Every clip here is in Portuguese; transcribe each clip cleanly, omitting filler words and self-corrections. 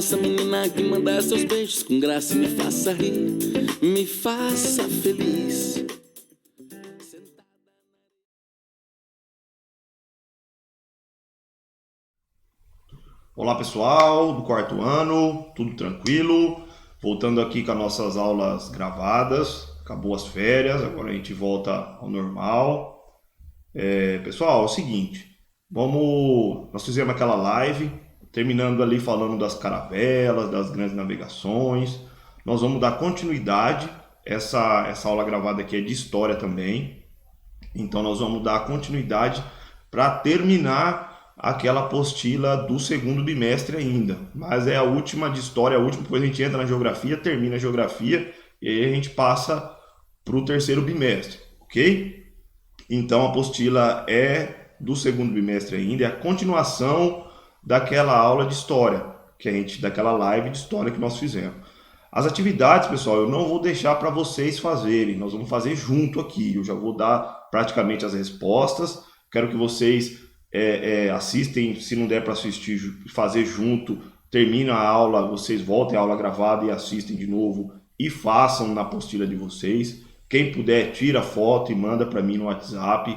massa, menina que manda seus beijos com graça, me faça rir, me faça feliz. Olá pessoal, do quarto ano, tudo tranquilo? Voltando aqui com as nossas aulas gravadas, acabou as férias, agora a gente volta ao normal. Pessoal, é o seguinte, nós fizemos aquela live, terminando ali falando das caravelas, das grandes navegações. Nós vamos dar continuidade, essa aula gravada aqui é de história também, então nós vamos dar continuidade para terminar aquela apostila do segundo bimestre ainda. Mas é a última de história, a última, depois a gente entra na geografia, termina a geografia e aí a gente passa para o terceiro bimestre, ok? Então a apostila é do segundo bimestre ainda, é a continuação daquela aula de história, daquela live de história que nós fizemos. As atividades, pessoal, eu não vou deixar para vocês fazerem, nós vamos fazer junto aqui. Eu já vou dar praticamente as respostas. Quero que vocês assistem, se não der para assistir, fazer junto, termina a aula, vocês voltem à aula gravada e assistem de novo e façam na apostila de vocês. Quem puder, tira foto e manda para mim no WhatsApp,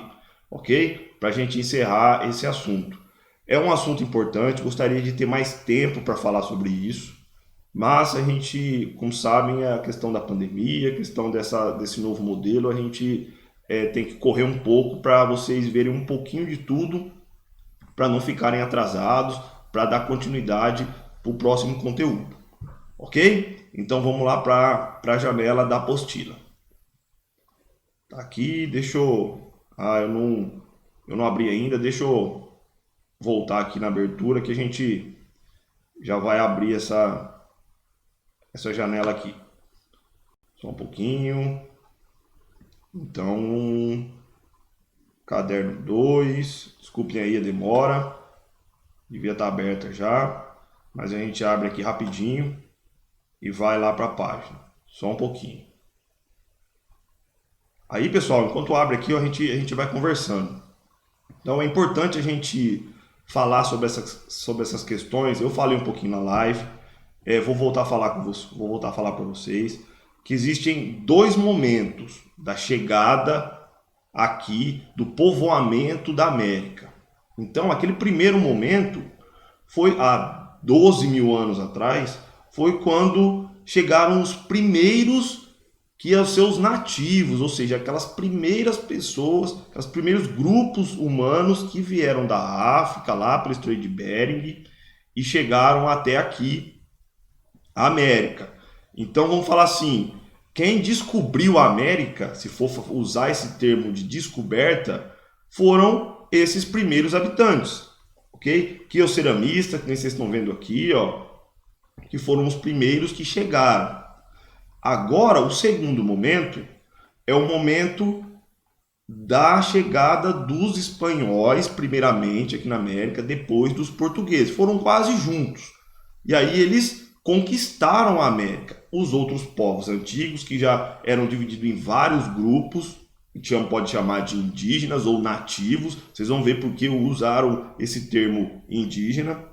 ok? Para a gente encerrar esse assunto. É um assunto importante, gostaria de ter mais tempo para falar sobre isso, mas a gente, como sabem, a questão da pandemia, a questão desse novo modelo, a gente tem que correr um pouco para vocês verem um pouquinho de tudo, para não ficarem atrasados, para dar continuidade para o próximo conteúdo, ok? Então vamos lá para a janela da apostila. Tá aqui, deixa eu... eu não abri ainda, deixa eu voltar aqui na abertura que a gente já vai abrir essa janela aqui. Só um pouquinho. Então, caderno 2, desculpem aí a demora, devia estar aberta já, mas a gente abre aqui rapidinho e vai lá para a página, só um pouquinho. Aí pessoal, enquanto abre aqui a gente vai conversando. Então é importante a gente falar sobre essas questões. Eu falei um pouquinho na live, vou voltar a falar para vocês que existem dois momentos da chegada aqui do povoamento da América. Então, aquele primeiro momento foi há 12 mil anos atrás, foi quando chegaram os primeiros que os seus nativos, ou seja, aquelas primeiras pessoas, aqueles primeiros grupos humanos que vieram da África, lá pelo Estreito de Bering, e chegaram até aqui, a América. Então vamos falar assim, quem descobriu a América, se for usar esse termo de descoberta, foram esses primeiros habitantes, ok? Que é o ceramista, que nem vocês estão vendo aqui, ó, que foram os primeiros que chegaram. Agora, o segundo momento é o momento da chegada dos espanhóis, primeiramente aqui na América, depois dos portugueses. Foram quase juntos. E aí eles conquistaram a América. Os outros povos antigos, que já eram divididos em vários grupos, pode chamar de indígenas ou nativos, vocês vão ver porque usaram esse termo indígena,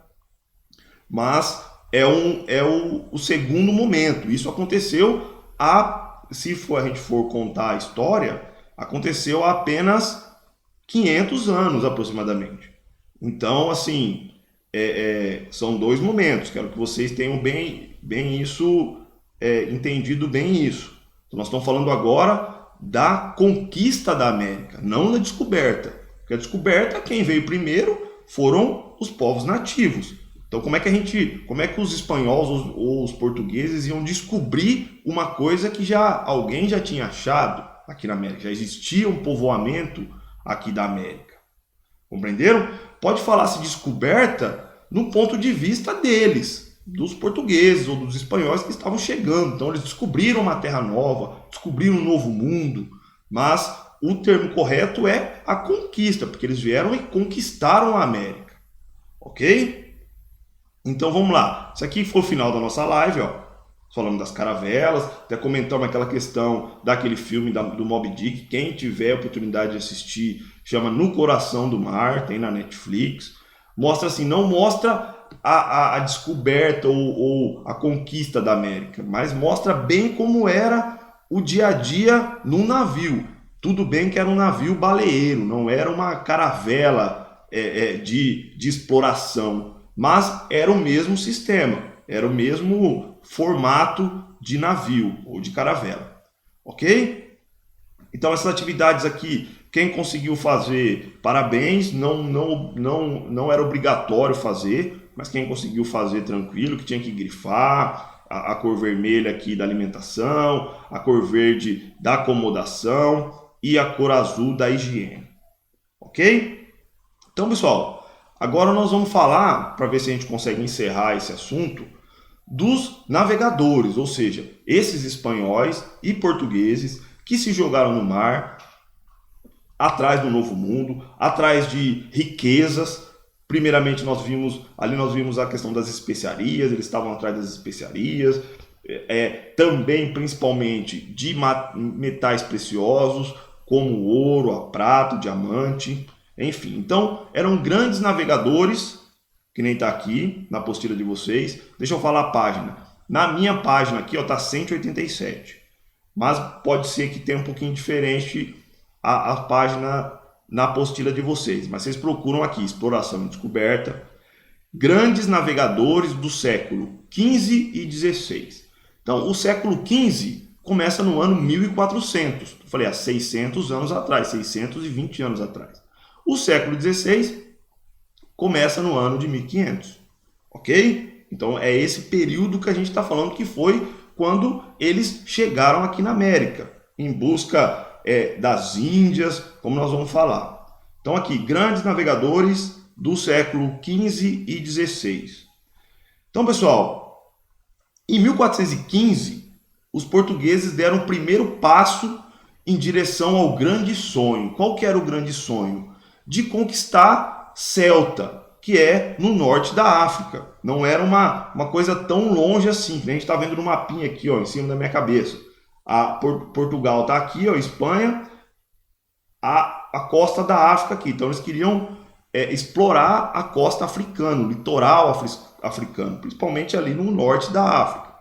mas é o segundo momento. Isso aconteceu, se a gente for contar a história, aconteceu há apenas 500 anos aproximadamente. Então, assim, são dois momentos. Quero que vocês tenham bem isso, entendido bem isso. Então, nós estamos falando agora da conquista da América, não da descoberta. Porque a descoberta, quem veio primeiro foram os povos nativos. Então, como é que os espanhóis ou os portugueses iam descobrir uma coisa que alguém já tinha achado aqui na América? Já existia um povoamento aqui da América. Compreenderam? Pode falar-se descoberta no ponto de vista deles, dos portugueses ou dos espanhóis que estavam chegando. Então eles descobriram uma terra nova, descobriram um novo mundo, mas o termo correto é a conquista, porque eles vieram e conquistaram a América. Ok? Então vamos lá. Isso aqui foi o final da nossa live, ó. Falando das caravelas, até comentamos aquela questão daquele filme do Moby Dick. Quem tiver a oportunidade de assistir, chama No Coração do Mar, tem na Netflix. Mostra assim, não mostra a descoberta ou a conquista da América, mas mostra bem como era o dia a dia num navio. Tudo bem que era um navio baleeiro, não era uma caravela de exploração, mas era o mesmo sistema, era o mesmo formato de navio ou de caravela, ok? Então essas atividades aqui, quem conseguiu fazer, parabéns, não era obrigatório fazer, mas quem conseguiu fazer tranquilo, que tinha que grifar, a cor vermelha aqui da alimentação, a cor verde da acomodação e a cor azul da higiene, ok? Então pessoal, agora nós vamos falar, para ver se a gente consegue encerrar esse assunto, dos navegadores, ou seja, esses espanhóis e portugueses que se jogaram no mar, atrás do novo mundo, atrás de riquezas. Primeiramente nós vimos a questão das especiarias, eles estavam atrás das especiarias, também principalmente de metais preciosos, como o ouro, a prata, o diamante, enfim. Então eram grandes navegadores, que nem está aqui na apostila de vocês. Deixa eu falar a página. Na minha página aqui está 187, mas pode ser que tenha um pouquinho diferente a página na apostila de vocês, mas vocês procuram aqui, exploração e descoberta, grandes navegadores do século XV e XVI. Então, o século XV começa no ano 1400, eu falei, há 600 anos atrás, 620 anos atrás. O século XVI começa no ano de 1500, ok? Então, é esse período que a gente está falando que foi quando eles chegaram aqui na América, em busca das Índias, como nós vamos falar. Então aqui, grandes navegadores do século XV e XVI. Então pessoal, em 1415, os portugueses deram o primeiro passo em direção ao grande sonho. Qual que era o grande sonho? De conquistar Celta, que é no norte da África. Não era uma coisa tão longe assim, que a gente está vendo no mapinha aqui, ó, em cima da minha cabeça. Portugal está aqui, ó, Espanha, a costa da África aqui. Então eles queriam explorar a costa africana, o litoral africano, principalmente ali no norte da África.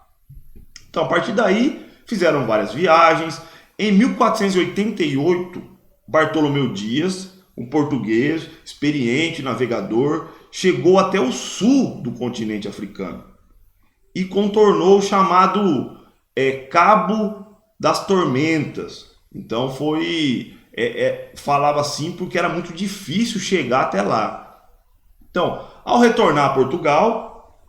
Então a partir daí fizeram várias viagens. Em 1488, Bartolomeu Dias, um português, experiente navegador, chegou até o sul do continente africano e contornou o chamado Cabo das Tormentas. Então falava assim porque era muito difícil chegar até lá. Então, ao retornar a Portugal,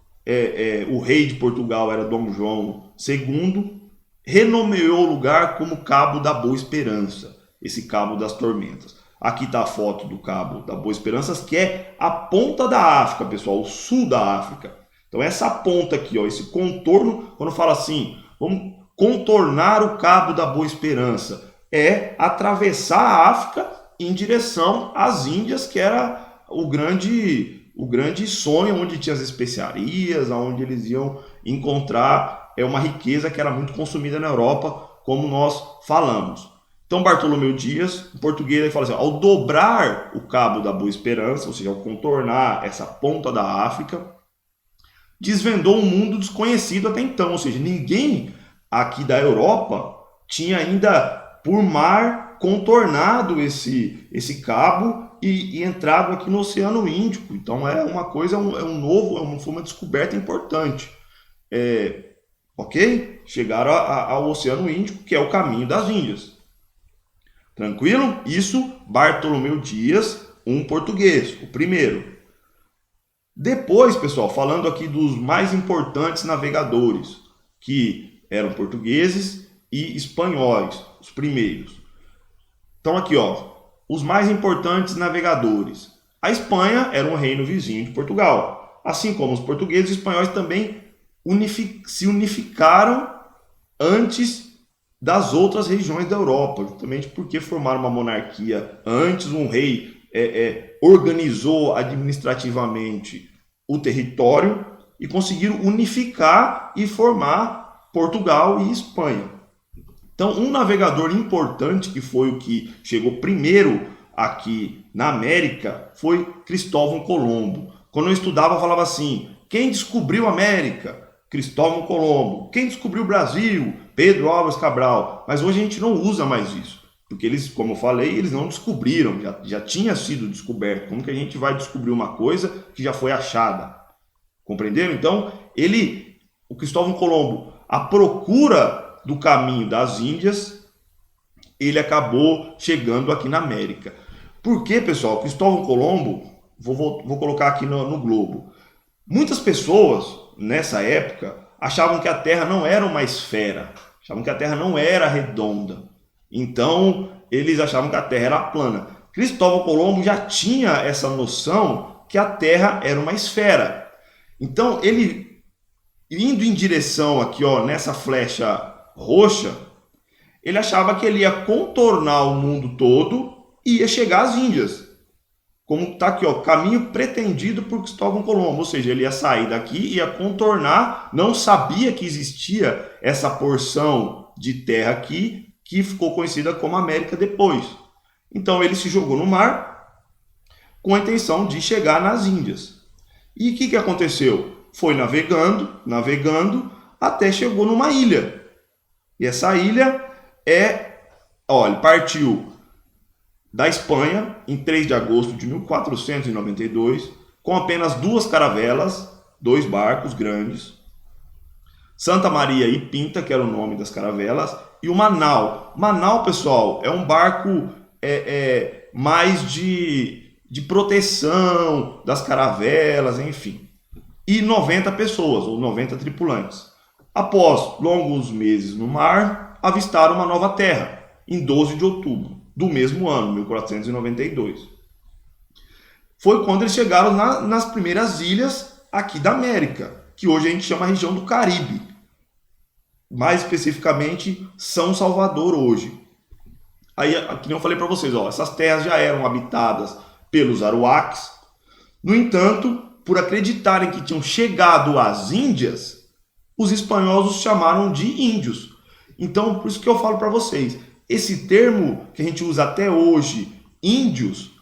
o rei de Portugal era Dom João II, renomeou o lugar como Cabo da Boa Esperança, esse Cabo das Tormentas. Aqui está a foto do Cabo da Boa Esperança, que é a ponta da África, pessoal, o sul da África. Então essa ponta aqui, ó, esse contorno, quando fala assim, vamos contornar o Cabo da Boa Esperança, é atravessar a África em direção às Índias, que era o grande sonho, onde tinha as especiarias, onde eles iam encontrar uma riqueza que era muito consumida na Europa, como nós falamos. Então Bartolomeu Dias, em português, ele fala assim, ao dobrar o Cabo da Boa Esperança, ou seja, ao contornar essa ponta da África, desvendou um mundo desconhecido até então, ou seja, ninguém aqui da Europa tinha ainda por mar contornado esse cabo e entrado aqui no Oceano Índico. Então é uma coisa, foi uma descoberta importante. Ok? Chegaram ao Oceano Índico, que é o caminho das Índias. Tranquilo? Isso, Bartolomeu Dias, um português, o primeiro. Depois, pessoal, falando aqui dos mais importantes navegadores, que eram portugueses e espanhóis, os primeiros. Então aqui, ó, os mais importantes navegadores. A Espanha era um reino vizinho de Portugal. Assim como os portugueses e espanhóis também se unificaram antes das outras regiões da Europa, justamente porque formaram uma monarquia antes, um rei organizou administrativamente o território e conseguiram unificar e formar Portugal e Espanha. Então, um navegador importante, que foi o que chegou primeiro aqui na América, foi Cristóvão Colombo. Quando eu estudava, eu falava assim, Quem descobriu a América? Cristóvão Colombo. Quem descobriu o Brasil? Pedro Álvares Cabral. Mas hoje a gente não usa mais isso, porque eles, como eu falei, eles não descobriram, já tinha sido descoberto. Como que a gente vai descobrir uma coisa que já foi achada? Compreenderam? Então, o Cristóvão Colombo, à procura do caminho das Índias, ele acabou chegando aqui na América. Por quê, pessoal? Cristóvão Colombo, vou colocar aqui no globo. Muitas pessoas, nessa época, achavam que a Terra não era uma esfera, achavam que a Terra não era redonda. Então, eles achavam que a Terra era plana. Cristóvão Colombo já tinha essa noção que a Terra era uma esfera. Então, ele, indo em direção aqui, ó, nessa flecha roxa, ele achava que ele ia contornar o mundo todo e ia chegar às Índias. Como está aqui, ó, caminho pretendido por Cristóvão Colombo, ou seja, ele ia sair daqui e ia contornar, não sabia que existia essa porção de terra aqui, que ficou conhecida como América depois. Então ele se jogou no mar com a intenção de chegar nas Índias. E o que aconteceu? Foi navegando, até chegou numa ilha. E essa ilha ele partiu da Espanha em 3 de agosto de 1492, com apenas 2 caravelas, 2 barcos grandes, Santa Maria e Pinta, que era o nome das caravelas, e uma nau. Uma nau, pessoal, é um barco mais de proteção das caravelas, enfim. E 90 pessoas, ou 90 tripulantes. Após longos meses no mar, avistaram uma nova terra, em 12 de outubro do mesmo ano, 1492. Foi quando eles chegaram nas primeiras ilhas aqui da América, que hoje a gente chama a região do Caribe. Mais especificamente, São Salvador hoje. Aí, que eu falei para vocês, ó, essas terras já eram habitadas pelos aruaques. No entanto, por acreditarem que tinham chegado às Índias, os espanhóis os chamaram de índios. Então, por isso que eu falo para vocês, esse termo que a gente usa até hoje, índios,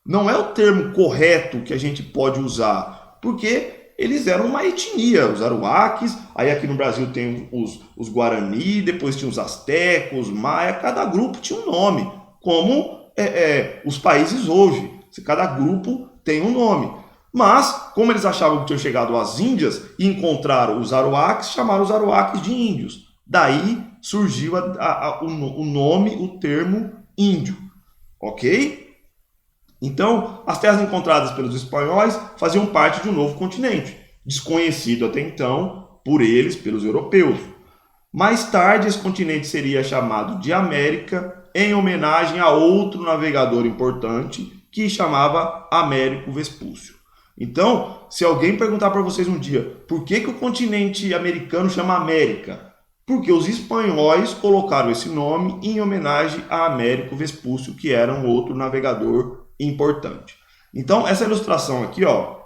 não é o termo correto que a gente pode usar, porque eles eram uma etnia, os aruaques, aí aqui no Brasil tem os Guarani, depois tinha os astecos, os maia, cada grupo tinha um nome, como os países hoje, cada grupo tem um nome. Mas, como eles achavam que tinham chegado às Índias e encontraram os aruaques, chamaram os aruaques de índios. Daí surgiu o nome, o termo índio, ok? Então, as terras encontradas pelos espanhóis faziam parte de um novo continente, desconhecido até então por eles, pelos europeus. Mais tarde, esse continente seria chamado de América, em homenagem a outro navegador importante que chamava Américo Vespúcio. Então, se alguém perguntar para vocês um dia por que o continente americano chama América, porque os espanhóis colocaram esse nome em homenagem a Américo Vespúcio, que era um outro navegador importante. Então, essa ilustração aqui, ó,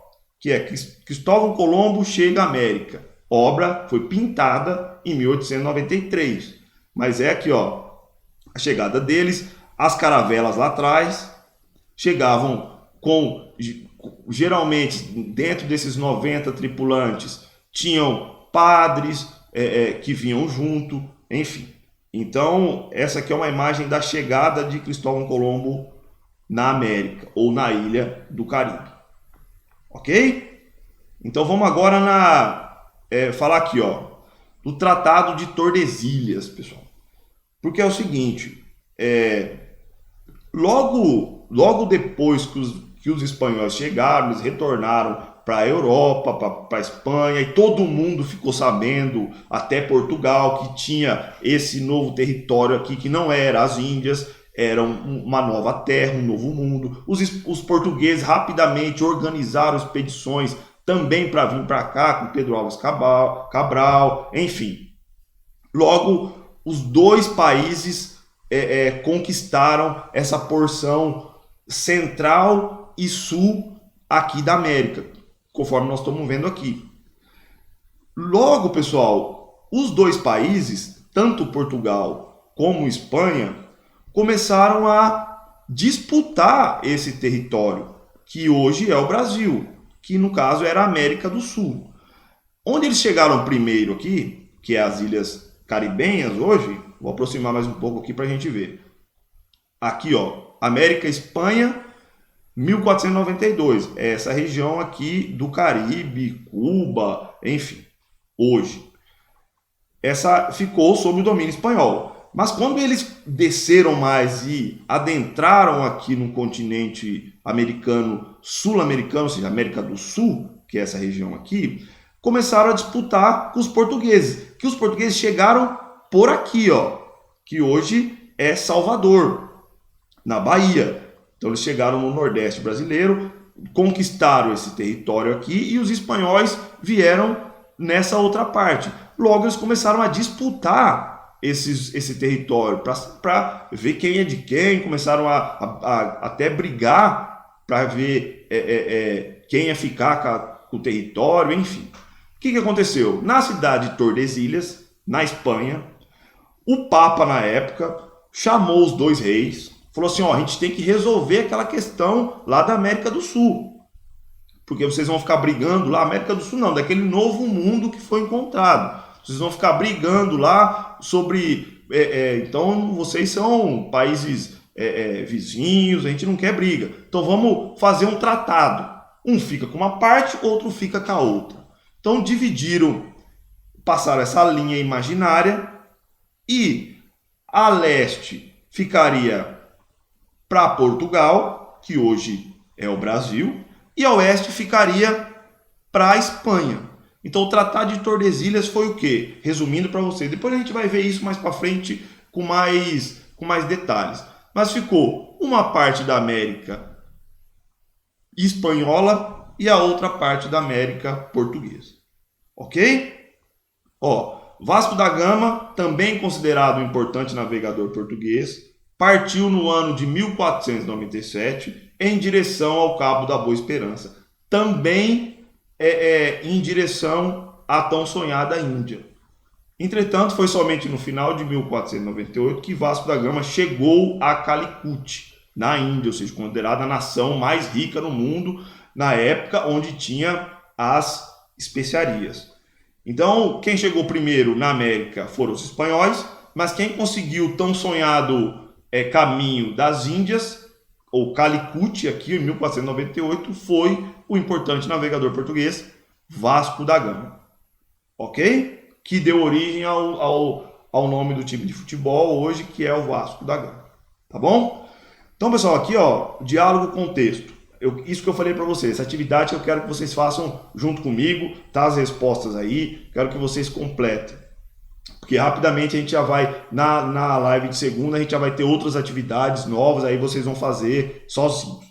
que é Cristóvão Colombo chega à América. Obra foi pintada em 1893. Mas é aqui, ó, a chegada deles, as caravelas lá atrás, chegavam com, geralmente, dentro desses 90 tripulantes, tinham padres, que vinham junto, enfim. Então, essa aqui é uma imagem da chegada de Cristóvão Colombo na América, ou na ilha do Caribe. Ok? Então, vamos agora falar aqui, ó, do Tratado de Tordesilhas, pessoal. Porque é o seguinte, logo depois que os espanhóis chegaram, eles retornaram para a Europa, para a Espanha, e todo mundo ficou sabendo, até Portugal, que tinha esse novo território aqui, que não era as Índias, era uma nova terra, um novo mundo. Os portugueses rapidamente organizaram expedições também para vir para cá, com Pedro Álvares Cabral, enfim. Logo, os 2 países conquistaram essa porção central e sul aqui da América, conforme nós estamos vendo aqui. Logo, pessoal, os 2 países, tanto Portugal como Espanha, começaram a disputar esse território, que hoje é o Brasil, que no caso era a América do Sul. Onde eles chegaram primeiro aqui, que é as Ilhas Caribenhas hoje, vou aproximar mais um pouco aqui para a gente ver. Aqui, ó, América, Espanha, 1492. É essa região aqui do Caribe, Cuba, enfim, hoje. Essa ficou sob o domínio espanhol. Mas quando eles desceram mais e adentraram aqui no continente americano, sul-americano, ou seja, América do Sul, que é essa região aqui, começaram a disputar com os portugueses, que os portugueses chegaram por aqui, ó, que hoje é Salvador, na Bahia. Então eles chegaram no Nordeste brasileiro, conquistaram esse território aqui e os espanhóis vieram nessa outra parte. Logo eles começaram a disputar esse território para ver quem é de quem, começaram a até brigar para ver quem ia ficar com o território, enfim. O que aconteceu? Na cidade de Tordesilhas, na Espanha, o Papa na época chamou os dois reis, falou assim, ó, a gente tem que resolver aquela questão lá da América do Sul. Porque vocês vão ficar brigando lá, América do Sul não, daquele novo mundo que foi encontrado. Vocês vão ficar brigando lá sobre... então vocês são países vizinhos, a gente não quer briga. Então vamos fazer um tratado. Um fica com uma parte, outro fica com a outra. Então dividiram, passaram essa linha imaginária e a leste ficaria para Portugal, que hoje é o Brasil, e a oeste ficaria para a Espanha. Então o Tratado de Tordesilhas foi o quê? Resumindo para vocês. Depois a gente vai ver isso mais para frente com mais detalhes. Mas ficou uma parte da América espanhola e a outra parte da América portuguesa. Ok? Ó, Vasco da Gama, também considerado um importante navegador português, partiu no ano de 1497 em direção ao Cabo da Boa Esperança. Também em direção à tão sonhada Índia. Entretanto, foi somente no final de 1498 que Vasco da Gama chegou a Calicut, na Índia, ou seja, considerada a nação mais rica no mundo, na época onde tinha as especiarias. Então, quem chegou primeiro na América foram os espanhóis, mas quem conseguiu o tão sonhado caminho das Índias, ou Calicut, aqui em 1498, foi o importante navegador português Vasco da Gama. Ok? Que deu origem ao nome do time de futebol hoje, que é o Vasco da Gama. Tá bom? Então, pessoal, aqui, ó, diálogo com texto. Isso que eu falei para vocês, essa atividade que eu quero que vocês façam junto comigo, tá as respostas aí, quero que vocês completem. Porque rapidamente a gente já vai, na live de segunda, a gente já vai ter outras atividades novas, aí vocês vão fazer sozinhos.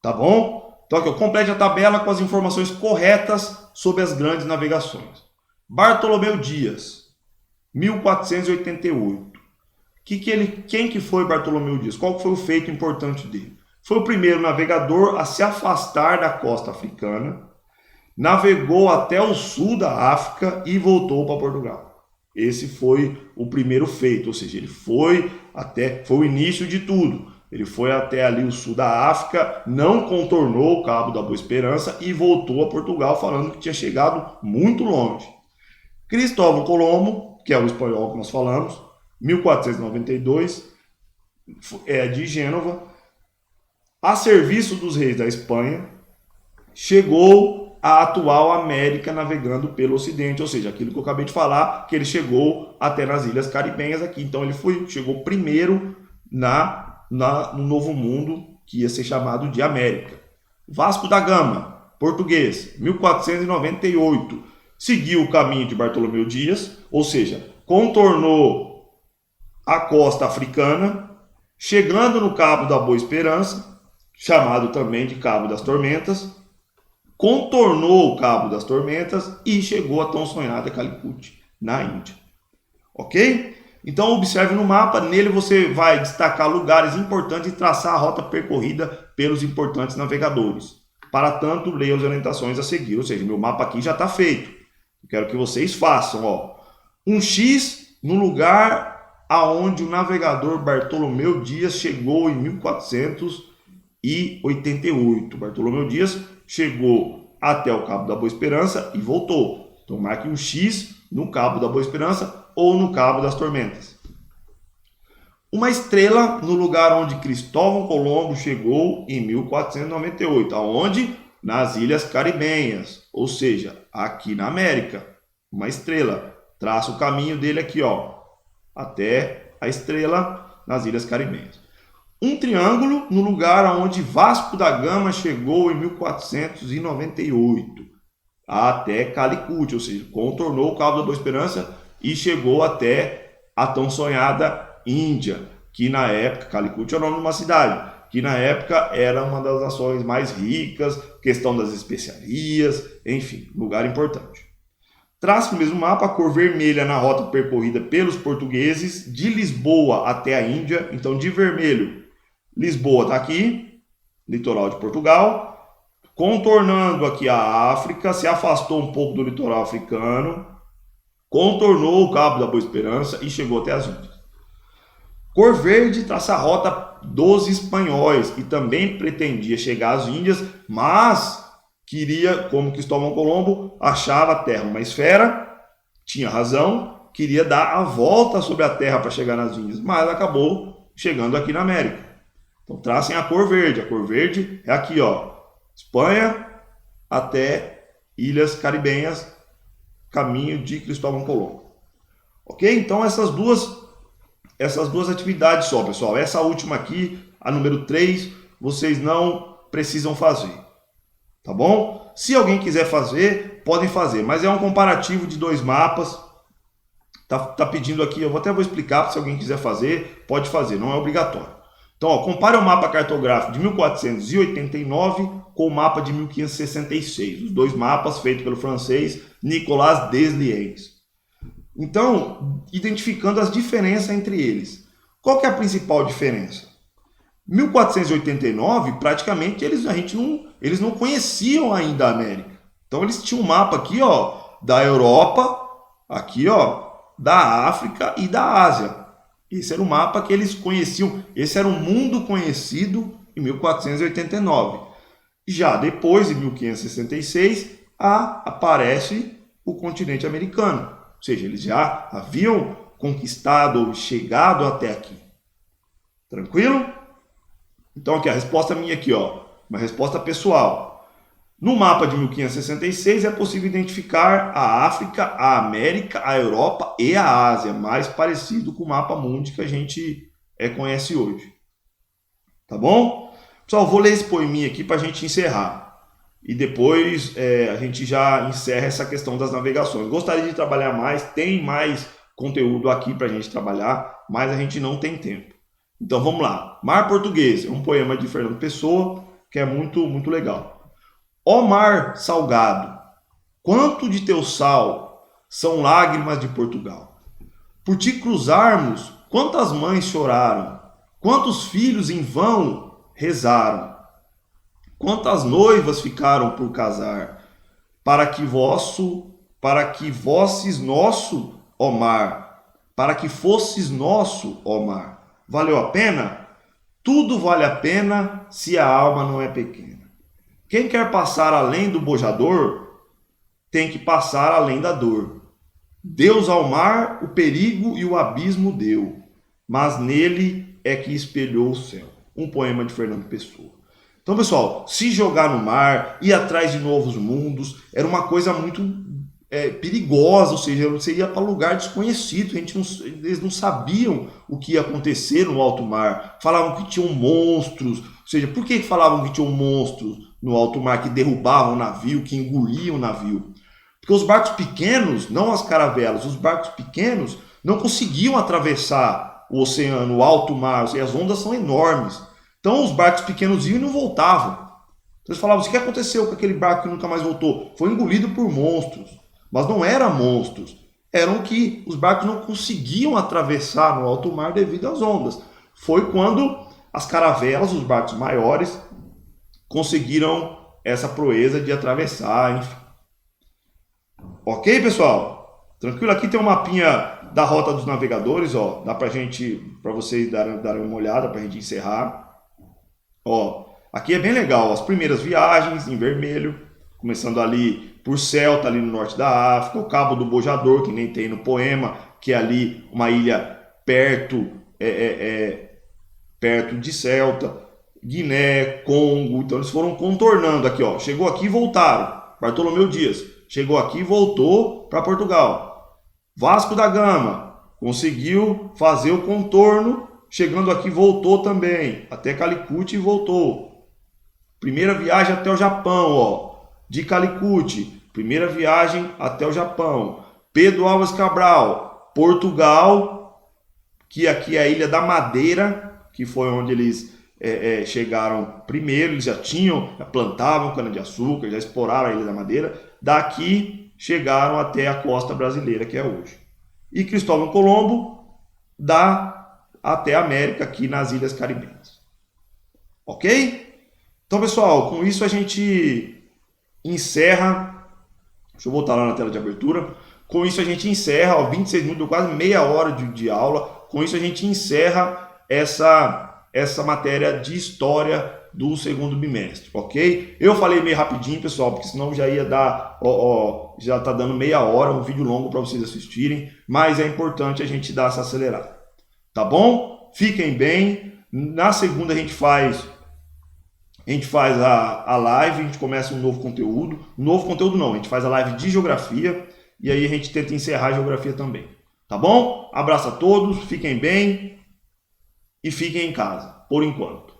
Tá bom? Então aqui, complete a tabela com as informações corretas sobre as grandes navegações. Bartolomeu Dias, 1488. Quem que foi Bartolomeu Dias? Qual foi o feito importante dele? Foi o primeiro navegador a se afastar da costa africana, navegou até o sul da África e voltou para Portugal. Esse foi o primeiro feito, ou seja, ele foi o início de tudo. Ele foi até ali o sul da África, não contornou o Cabo da Boa Esperança e voltou a Portugal falando que tinha chegado muito longe. Cristóvão Colombo, que é o espanhol que nós falamos, 1492, de Gênova, a serviço dos reis da Espanha, chegou à atual América navegando pelo Ocidente, ou seja, aquilo que eu acabei de falar, que ele chegou até nas Ilhas Caribenhas aqui. Então ele chegou primeiro no Novo Mundo, que ia ser chamado de América. Vasco da Gama, português, 1498, seguiu o caminho de Bartolomeu Dias, ou seja, contornou a costa africana, chegando no Cabo da Boa Esperança, chamado também de Cabo das Tormentas, contornou o Cabo das Tormentas e chegou a tão sonhada Calicut, na Índia. Ok? Então observe no mapa, nele você vai destacar lugares importantes e traçar a rota percorrida pelos importantes navegadores. Para tanto, leia as orientações a seguir, ou seja, meu mapa aqui já está feito. Eu quero que vocês façam, ó, um X no lugar aonde o navegador Bartolomeu Dias chegou em 1488. Bartolomeu Dias chegou até o Cabo da Boa Esperança e voltou. Então marque um X no Cabo da Boa Esperança ou no Cabo das Tormentas. Uma estrela no lugar onde Cristóvão Colombo chegou em 1498. Aonde? Nas Ilhas Caribenhas, ou seja, aqui na América. Uma estrela. Traça o caminho dele aqui, ó, até a estrela nas Ilhas Caribenhas. Um triângulo no lugar onde Vasco da Gama chegou em 1498, até Calicut, ou seja, contornou o Cabo da Boa Esperança e chegou até a tão sonhada Índia, que na época, Calicut é o nome de uma cidade, que na época era uma das nações mais ricas, questão das especiarias, enfim, lugar importante. Traça no mesmo mapa a cor vermelha na rota percorrida pelos portugueses de Lisboa até a Índia. Então, de vermelho, Lisboa está aqui, litoral de Portugal, contornando aqui a África, se afastou um pouco do litoral africano, contornou o Cabo da Boa Esperança e chegou até as Índias. Cor verde traça a rota dos espanhóis, que também pretendia chegar às Índias, mas queria, como Cristóvão Colombo, achava a Terra uma esfera, tinha razão, queria dar a volta sobre a Terra para chegar nas Índias, mas acabou chegando aqui na América. Então tracem a cor verde. A cor verde é aqui, ó, Espanha até Ilhas Caribenhas, caminho de Cristóvão Colombo. Ok? Então essas duas atividades só, pessoal. Essa última aqui, a número 3, vocês não precisam fazer. Tá bom? Se alguém quiser fazer, podem fazer, mas é um comparativo de 2 mapas. Tá pedindo aqui, eu vou explicar, se alguém quiser fazer, pode fazer, não é obrigatório. Então, ó, compare o mapa cartográfico de 1489 com o mapa de 1566, os 2 mapas feitos pelo francês Nicolas Desliens. Então, identificando as diferenças entre eles. Qual que é a principal diferença? 1489, praticamente, eles não conheciam ainda a América. Então, eles tinham um mapa aqui, ó, da Europa, aqui, ó, da África e da Ásia. Esse era o mapa que eles conheciam. Esse era o mundo conhecido em 1489. Já depois, em 1566, aparece o continente americano. Ou seja, eles já haviam conquistado ou chegado até aqui. Tranquilo? Então aqui a resposta minha aqui, ó, uma resposta pessoal. No mapa de 1566 é possível identificar a África, a América, a Europa e a Ásia, mais parecido com o mapa mundi que a gente conhece hoje. Tá bom? Pessoal, vou ler esse poeminha aqui para a gente encerrar. E depois a gente já encerra essa questão das navegações. Gostaria de trabalhar mais, tem mais conteúdo aqui para a gente trabalhar, mas a gente não tem tempo. Então vamos lá. Mar Português é um poema de Fernando Pessoa que é muito, muito legal. Ó mar salgado, quanto de teu sal são lágrimas de Portugal. Por te cruzarmos, quantas mães choraram, quantos filhos em vão rezaram, quantas noivas ficaram por casar, para que vosses nosso, ó mar, para que fosses nosso, ó mar. Valeu a pena? Tudo vale a pena se a alma não é pequena. Quem quer passar além do bojador, tem que passar além da dor. Deus ao mar o perigo e o abismo deu, mas nele é que espelhou o céu. Um poema de Fernando Pessoa. Então, pessoal, se jogar no mar, ir atrás de novos mundos, era uma coisa muito perigosa, ou seja, você ia para lugar desconhecido, eles não sabiam o que ia acontecer no alto mar. Falavam que tinham monstros, ou seja, por que falavam que tinham monstros no alto mar, que derrubavam o navio, que engoliam o navio? Porque os barcos pequenos, não as caravelas, os barcos pequenos não conseguiam atravessar o oceano, o alto mar, ou seja, as ondas são enormes. Então os barcos pequenos iam e não voltavam. Então, eles falavam, o que aconteceu com aquele barco que nunca mais voltou? Foi engolido por monstros. Mas não eram monstros, eram que os barcos não conseguiam atravessar no alto mar devido às ondas. Foi quando as caravelas, os barcos maiores, conseguiram essa proeza de atravessar, enfim. Ok, pessoal? Tranquilo? Aqui tem um mapinha da rota dos navegadores, ó. Dá para vocês darem uma olhada para a gente encerrar. Ó, aqui é bem legal, as primeiras viagens em vermelho, começando ali por Celta, ali no norte da África, o Cabo do Bojador, que nem tem no poema, que é ali uma ilha perto, perto de Celta, Guiné, Congo. Então eles foram contornando aqui, ó. Chegou aqui e voltaram. Bartolomeu Dias chegou aqui e voltou para Portugal. Vasco da Gama conseguiu fazer o contorno, chegando aqui voltou também, até Calicut e voltou. Primeira viagem até o Japão, ó, de Calicut. Primeira viagem até o Japão. Pedro Álvares Cabral, Portugal, que aqui é a Ilha da Madeira, que foi onde eles chegaram primeiro. Eles já plantavam cana-de-açúcar, já exploraram a Ilha da Madeira. Daqui chegaram até a costa brasileira, que é hoje. E Cristóvão Colombo até a América, aqui nas Ilhas Caribenhas. Ok? Então, pessoal, com isso a gente encerra. Deixa eu voltar lá na tela de abertura. Com isso a gente encerra, ó, 26 minutos, quase meia hora de aula. Com isso a gente encerra essa matéria de história do segundo bimestre, ok? Eu falei meio rapidinho, pessoal, porque senão já ia dar, já tá dando meia hora, um vídeo longo para vocês assistirem, mas é importante a gente dar essa acelerada, tá bom? Fiquem bem. Na segunda a gente faz a live, a gente começa um novo conteúdo. Novo conteúdo não, a gente faz a live de geografia e aí a gente tenta encerrar a geografia também, tá bom? Abraço a todos, fiquem bem e fiquem em casa, por enquanto.